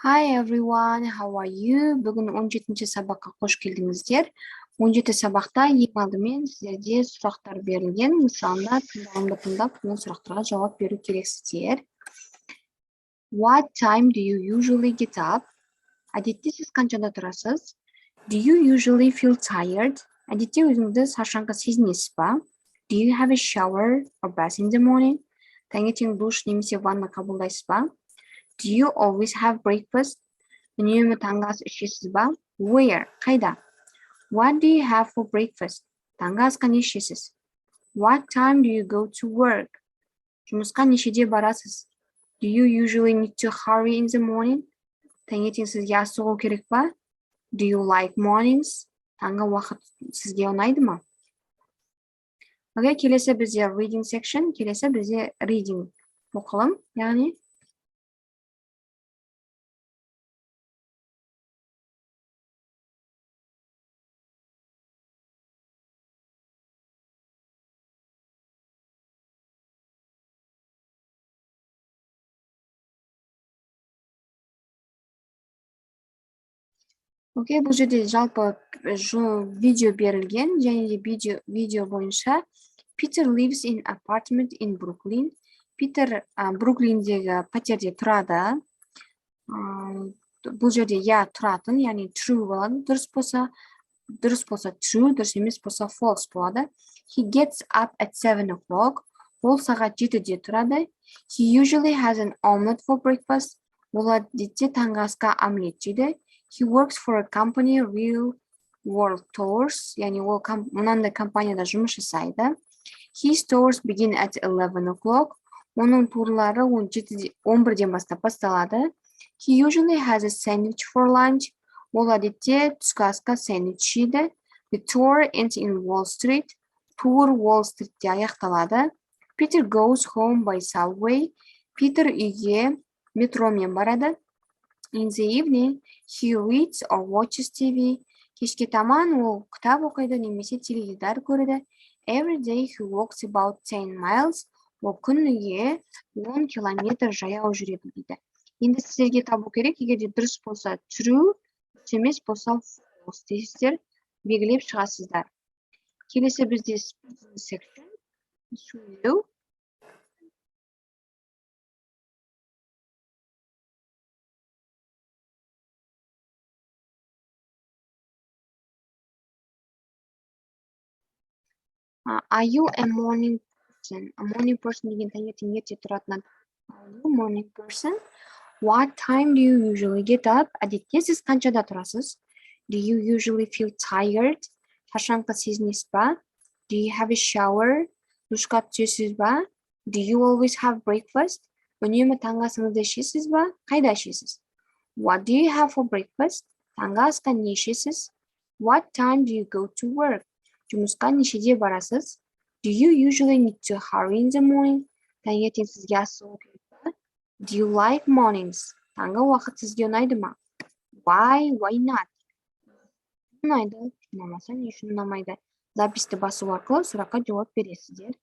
Hi everyone, how are you? Бүгін 17-ші сабаққа қош келдіңіздер. 17 сабақта ең алдымен сіздерге сұрақтар берілген. Мысалында тыңдауымды тыңдап, бұл сұрақтарға жауап беру керексіздер. What time do you usually get up? Әдетте сіз қаншада тұрасыз? Do you usually feel tired? Әдетте өзіңізді шаршаңқы сезінесіз ба? Do you have a shower or bath in the morning? Таңертең душ немесе ванна қабылдайсыз ба? Do you always have breakfast? Үнемі таңғы ас ішесіз ба? Where? Қайда? What do you have for breakfast? Таңғы асқа не ішесіз? What time do you go to work? Жұмысқа нешеде барасыз? Do you usually need to hurry in the morning? Таңертең сізге асығу керек па? Do you like mornings? Таңғы уақыт сізге ұнайды ма? Келесі бізде reading section, келесі бізде reading оқылым, яғни бұл жерде жалпы видео берілген, және де видео бойынша Peter lives in apartment in Brooklyn. Питер Бруклиндегі пәтерде тұрады. Бұл жерде тұратын, яғни true болады. Дұрыс болса true, дұрыс емес болса false болады. He gets up at 7 o'clock. Ол сағат 7-де тұрады. He usually has an omelet for breakfast. Ол әдетте таңғы асқа омлет жейді. He works for a company, Real World Tours. Яғни ол мынандай компанияда жұмыс жасайды. His tours begin at 11 o'clock. Оның турлары 11-ден бастап басталады. He usually has a sandwich for lunch. Ол әдетте түскі асқа сэндвич жейді. The tour ends in Wall Street. Тур Уолл-стритте аяқталады. Peter goes home by subway. Питер үйге метромен барады. In the evening, he reads or watches TV. Кешке таман ол кітап оқиды немесе теледидар көреді. Every day he walks about 10 miles. Ол күніге 10 километр жаяу жүреді дейді. Енді сіздерге табу керек, егер де дұрыс болса true, дұрыс емес болса false дейсіздер, белгілеп шығасыздар. Келесі бізде speaking section, сөйлеу. Are you a morning person? A morning person деген таңертең ерте тұратын адам. Are you a morning person? What time do you usually get up? Әдетте сіз қаншада тұрасыз? Do you usually feel tired? Шаршаңқы сезінесіз ба? Do you have a shower? Душқа түсесіз ба? Do you always have breakfast? Үнемі таңғы асыңызды ішесіз ба? Қайда ішесіз? What do you have for breakfast? Таңғы асқа не ішесіз? What time do you go to work? Жұмысқа нешеде барасыз? Do you usually need to hurry in the morning? Таңертең сізге асығу керек па? Do you like mornings? Таңғы уақыт сізге ұнайды ма? Why not? Ұнайды, ұнамаса не үшін ұнамайды? Записті басу арқылы сұраққа жауап бересіздер.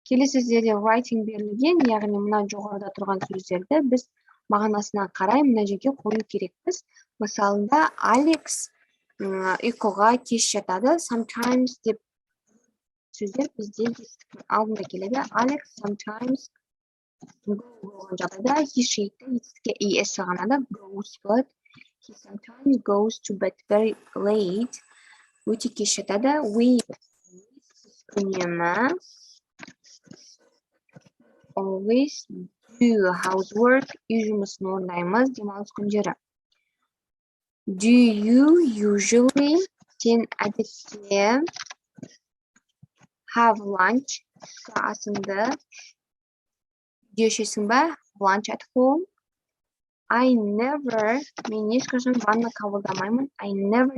Келесі сіздерде writing берілген, яғни мына жоғарыда тұрған сөздерді біз мағынасына қарай мына жерге қою керекпіз. Мысалында Алекс ұйқыға кеш жатады. Sometimes деп сөздер бізде алдында келеді. Alex sometimes болған жағдайда he шейді еске es сығанады. Goes but he sometimes goes to bed very late. Өте кеш жатады. We үнемі always do housework. Үй жұмысын орындаймыз демалыс күндері. Do you usually сен әдетте have lunch түскі асыңды үйде ішесің ба? Lunch at home. I never мен ешқашан ванна қабылдамаймын. I never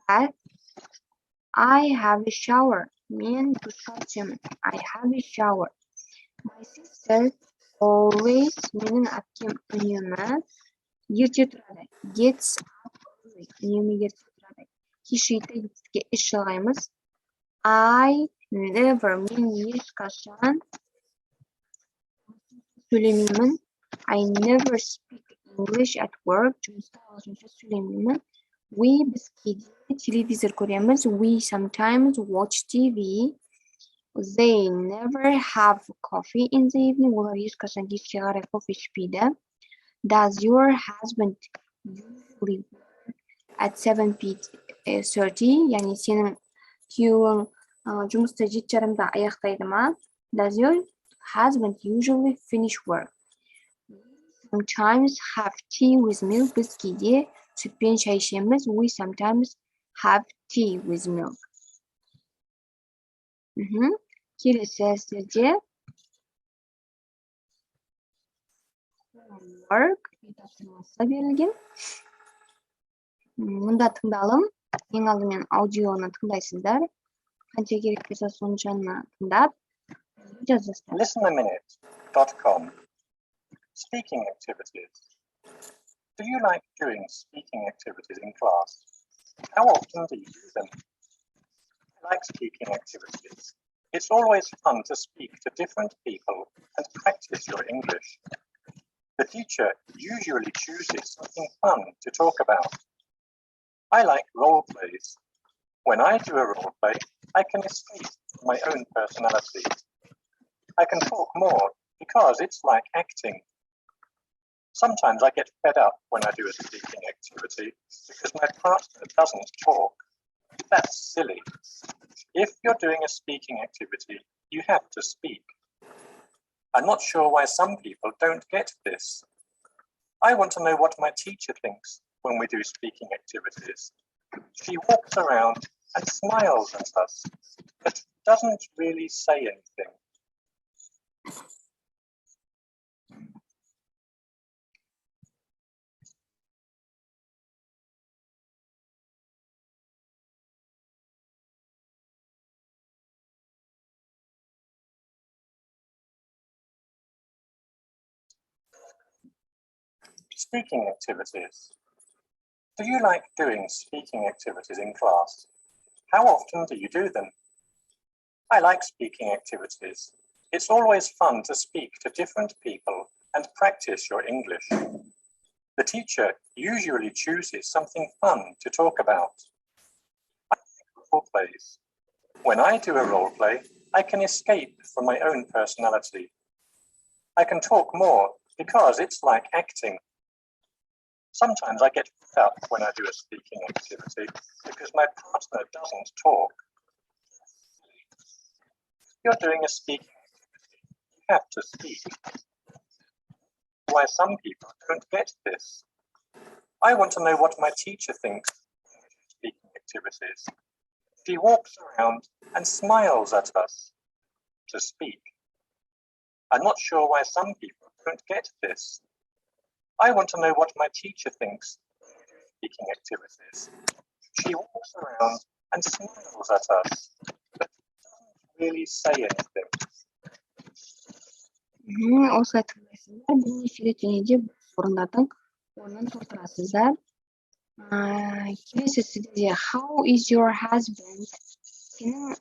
bath. I have a shower. Мен душқа түсемін. I have a shower. My sister always менің әпкем үнемі ерте тұрады. Gets up early. Үнемі ерте тұрады. He шейді еске іс жалғаймыз. I never мен ешқашан Söyleyemeyim. I never speak English at work. Жұмыста ағылшынша сөйлемеймін. Biz televizor ko'ramiz. We sometimes watch TV. They never have coffee in the evening. Ular ешқашан кешке қарай кофе ішпейді. Does your husband usually work at 7:30? Yani senin kuyovың жұмысты 7:30-да аяқтайды ма? Does your husband usually finish work? Sometimes have tea with milk. Biz кейде сүтпен шай ішеміз. We sometimes have tea with milk. Келесі әсерде homework тапсырмасы берілген. Мұнда тыңдалым. Ең алдымен аудионы тыңдайсыздар. Қанша керек болса соншаны тыңдап жазасыздар. listenaminute.com Speaking activities. Do you like doing speaking activities in class? How often do you do them? I like speaking activities. It's always fun to speak to different people and practice your English. The teacher usually chooses something fun to talk about. I like role plays. When I do a role play, I can escape from my own personality. I can talk more because it's like acting. Sometimes I get fed up when I do a speaking activity because my partner doesn't talk. That's silly. If you're doing a speaking activity, you have to speak. I'm not sure why some people don't get this. I want to know what my teacher thinks when we do speaking activities. She walks around and smiles at us, but doesn't really say anything. Speaking activities. Do you like doing speaking activities in class? How often do you do them? I like speaking activities. It's always fun to speak to different people and practice your English. The teacher usually chooses something fun to talk about. I like role plays. When I do a role play, I can escape from my own personality. I can talk more because it's like acting. Sometimes I get fed up when I do a speaking activity because my partner doesn't talk. If you're doing a speaking activity, you have to speak. Why some people don't get this. I want to know what my teacher thinks of speaking activities. She walks around and smiles at us to speak. I'm not sure why some people don't get this. I want to know what my teacher thinks of speaking activities. She walks around and smiles at us, but doesn't really say anything. Осылай тыңдайсыздар. Бірнеше рет және де орындардың орнын толтырасыздар. Келесі сізде how is your husband? Сенің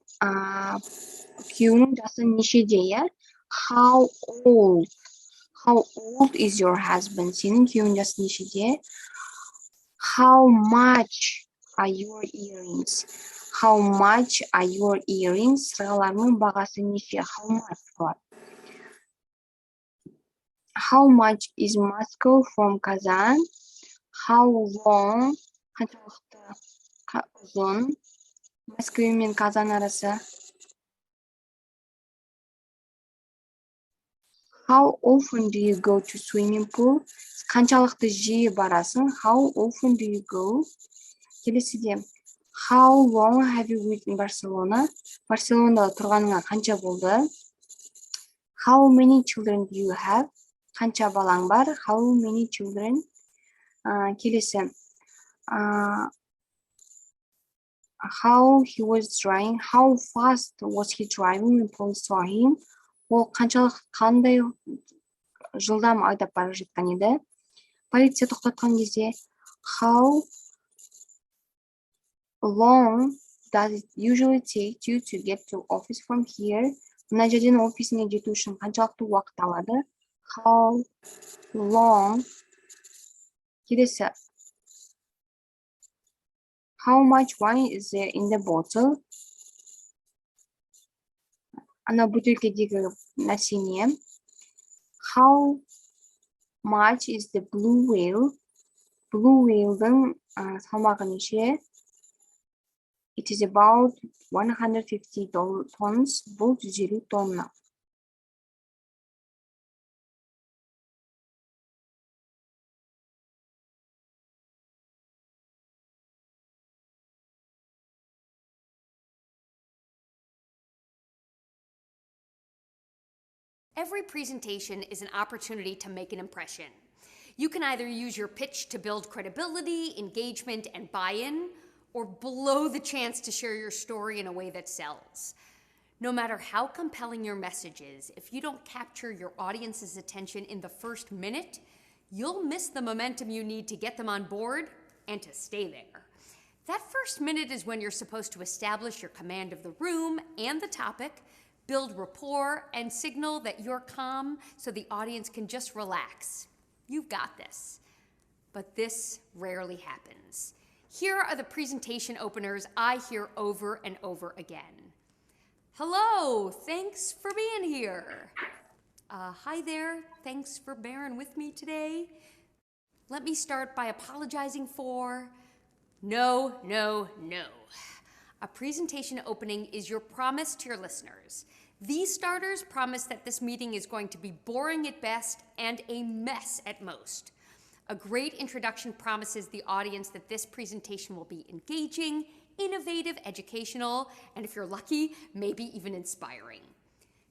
күйеуіңнің жасы нешеде, иә? How old is your husband? Senin kuyuğun jасы нешеде? How much are your earrings? How much are your earrings? Сырғаларының бағасы неше? How much var? How much is Moscow from Kazan? How long? Қаншалықты ұзын? Москва мен Казан арасы? How often do you go to swimming pool? Қаншалықты жиі барасың? How often do you go? Келесіде. How long have you lived in Barcelona? Барселонада тұрғаныңа қанша болды? How many children do you have? Қанша балаң бар? How many children? Келесі. How he was driving? How fast was he driving when police saw him? Ол қандай жылдам айдап бара жатқан еді? Полиция тоқтатқан кезде how long does it usually take you to get to office from here? Мына жерден офисіне жету үшін қаншалықты уақыт алады? How long? Келесі. How much wine is there in the bottle? Ана бөтелкедегі нәрсе не? How much is the blue whale? Blue whale'дың салмағы неше? It is about 150 tons. Бұл 150 тонна. Every presentation is an opportunity to make an impression. You can either use your pitch to build credibility, engagement, and buy-in, or blow the chance to share your story in a way that sells. No matter how compelling your message is, if you don't capture your audience's attention in the first minute, you'll miss the momentum you need to get them on board and to stay there. That first minute is when you're supposed to establish your command of the room and the topic, build rapport, and signal that you're calm so the audience can just relax. You've got this. But this rarely happens. Here are the presentation openers I hear over and over again. Hello, thanks for being here. Hi there, thanks for bearing with me today. Let me start by apologizing for no. A presentation opening is your promise to your listeners. These starters promise that this meeting is going to be boring at best and a mess at most. A great introduction promises the audience that this presentation will be engaging, innovative, educational, and if you're lucky, maybe even inspiring.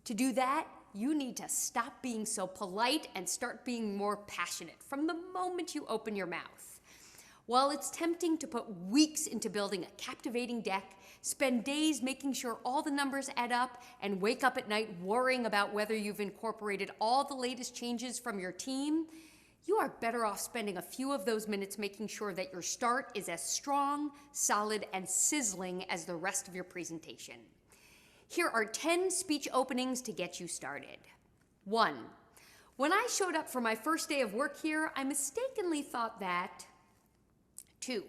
To do that, you need to stop being so polite and start being more passionate from the moment you open your mouth. While it's tempting to put weeks into building a captivating deck, spend days making sure all the numbers add up, and wake up at night worrying about whether you've incorporated all the latest changes from your team, you are better off spending a few of those minutes making sure that your start is as strong, solid, and sizzling as the rest of your presentation. Here are 10 speech openings to get you started. 1. When I showed up for my first day of work here, I mistakenly thought that. 2.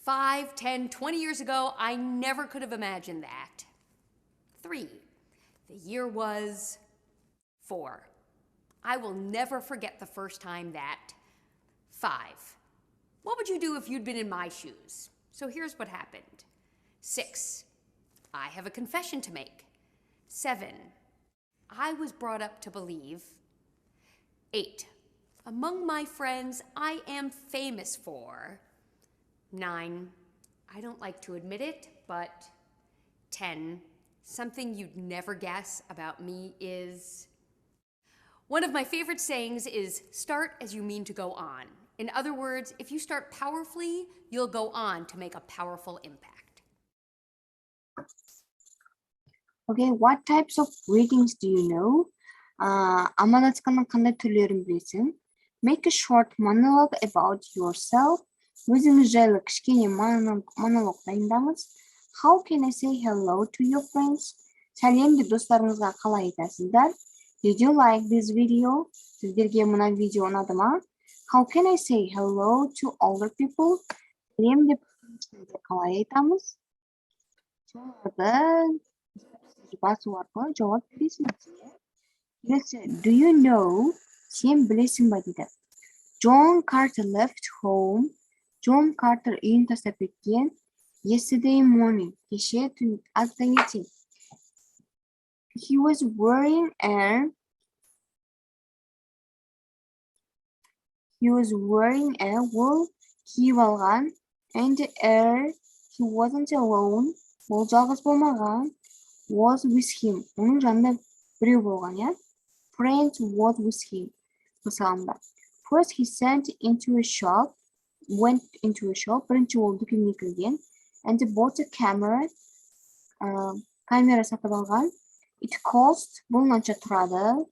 5, 10, 20 years ago, I never could have imagined that. 3. The year was 4. I will never forget the first time that. 5. What would you do if you'd been in my shoes? So here's what happened. 6. I have a confession to make. 7. I was brought up to believe. 8. Among my friends, I am famous for. 9. I don't like to admit it, but. 10. Something you'd never guess about me is. One of my favorite sayings is, start as you mean to go on. In other words, if you start powerfully, you'll go on to make a powerful impact. Okay, what types of greetings do you know? Аманатсканын кандай түрлөрүн билесиң? Make a short monologue about yourself. Өзүңүз жайлы кичкене монолог дайындаңыз. How can I say hello to your friends? Сәлемди достарыңызга калай айтасыздар? Did you like this video? Сиздерге мына видео унады ма? How can I say hello to older people? Сәлем деп калай айтамыз? Басуу аркылуу жооп бересиңер. Do you know? Сен билесиң ба дейді. John Carter left home. John Carter үйүн таштап кеткен. Yesterday morning. Кеше түн таңертең. He was wearing a wool кийип алган. And he wasn't alone. Ол жалгыз болмаган. Was with him. Onun жанында бирөө болгон, я? Friend was with him. Мисалында. First he went into a shop. Бірінші ол дүкенге кірген. And bought a camera. Камера сатып алган. It cost. Бұл мынанша турады.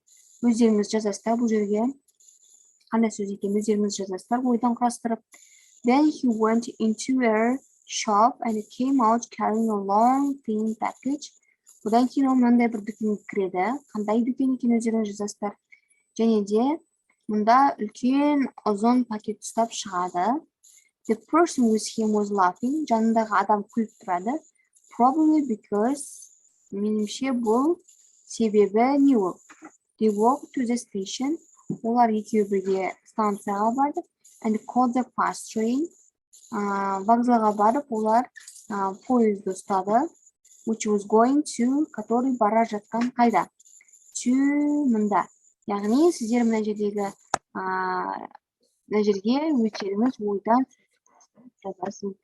Өздеріңіз жазасыздар бұл жерге. Қандай сөз екен өздеріңіз жазасыздар ойдан құрастырып. Then he went into a shop and came out carrying a long thin package. Одан кейін ол мынандай бір дүкенге кіреді. Қандай дүкен екенін өздеріңіз жазасыздар. Және де мұнда үлкен ұзын пакет ұстап шығады. The person with him was laughing. Жанындағы адам күліп тұрады. Probably because, меніңше бұл себебі не ол? They walked to the station. Олар екеуі бірге станцияға барды. And caught the fast train. Вокзалға барып, олар поезды ұстады. Which was going to, который бара жатқан қайда? To мұнда. Яғни сіздер мына жердегі мына жерге өздеріңіз ойдан жазасыз.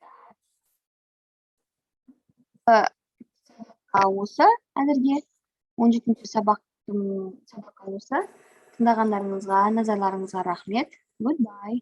Осы әзірге 17-ші сабаққа осы. Тыңдағандарыңызға, назарларыңызға рахмет. Goodbye.